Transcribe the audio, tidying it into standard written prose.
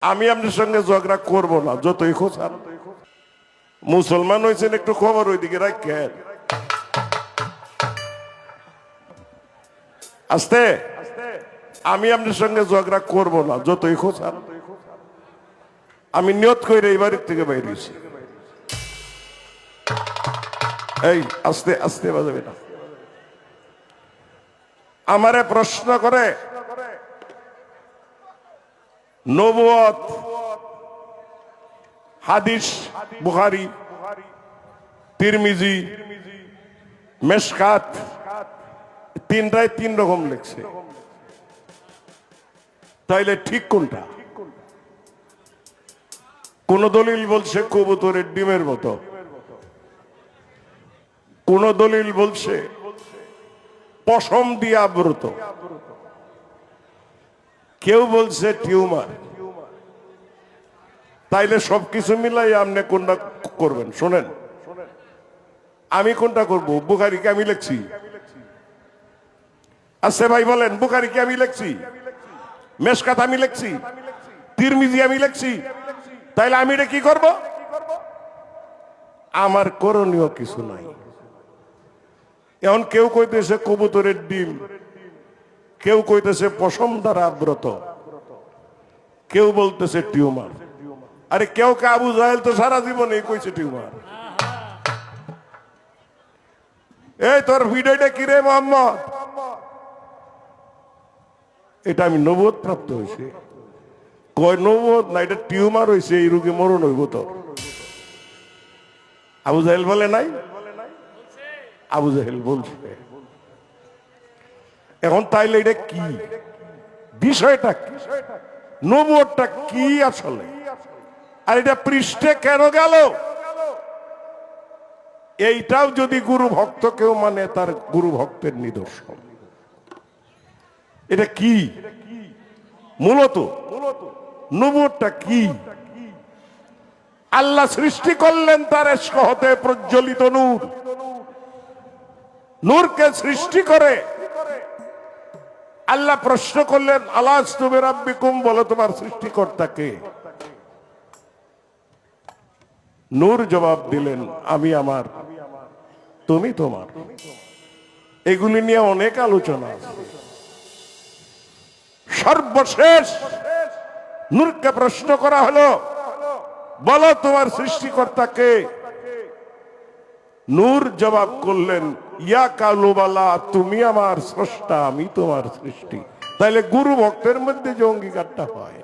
আমি আপনার সঙ্গে ঝগড়া করব না, যতই খোঁচান। মুসলমান হয়েছেন, একটু খবর ওইদিকে রাখেন। আস্তে, আমি আপনার সঙ্গে ঝগড়া করব না, যতই খোঁচান। আমি নিয়ত করে এই বাড়ির থেকে বাইরে হয়েছি। এই আস্তে আস্তে বাজাবে না। আমারে প্রশ্ন করে নবুয়ত, হাদিস, বুখারী, তিরমিজি, মেশকাত, তিনটায় তিন রকম লিখছে, তাইলে ঠিক কোনটা? কোন দলিল বলছে কবুতরের ডিমের মতো, কোন দলিল বলছে পশম দিয়ে আবৃত, কেউ বলছে টিউমার। তাইলে সবকিছু মিলাই আপনি কোনটা করবেন? শোনেন, আমি কোনটা করব? বুখারীকে আমি লিখছি। আচ্ছা ভাই বলেন, বুখারীকে আমি লিখছি, মেশকাত আমি লিখছি, তিরমিজি আমি লিখছি, তাইলে আমি এটা কি করব? আমার করণীয় কিছু নাই। এখন কেউ কইতেছে কবুতরের ডিম, কেউ কইতেছে পশম দ্বারা আবৃত, কেউ বলতেছে টিউমার। আরে কেউ কে আবু জাহেল তো সারা জীবনে কইছে টিউমার। এই তোর ভিডিওটা কি রে মোহাম্মদ? এটা আমি নবুয়ত প্রাপ্ত হয়েছে। কয় নবুয়ত না, এটা টিউমার হয়েছে, এই রোগী মরণ হইব তো। আবু জাহেল বলে নাই? আবু জাহেল বলছে। এখন তাইলে এটা কি বিষয়টা, কি নবুয়তটা কি আসলে, আর এটা পৃষ্ঠে কেন গেল? এইটাও যদি গুরু ভক্ত কেউ মানে, তার গুরু ভক্তের নিদর্শন। এটা কি মূলত নবুয়তটা কি? আল্লাহ সৃষ্টি করলেন তার ইশক হতে প্রজ্বলিত নূর, নূরকে সৃষ্টি করে আল্লাহ প্রশ্ন করলেন আলাস্তু বিরাব্বিকুম, বলো তোমার সৃষ্টিকর্তা কে? নূর জবাব দিলেন আমি আমার, তুমি তোমার। এগুলি নিয়ে অনেক আলোচনা আছে। সর্বশেষ নূরকে প্রশ্ন করা হলো, বলো তোমার সৃষ্টিকর্তা কে? নূর জবাব করলেন ইয়া কালুবালা, তুমি আমার স্রষ্টা, আমি তোমার সৃষ্টি। তাইলে গুরু ভক্তের মধ্যে যে অঙ্গীকারটা হয়,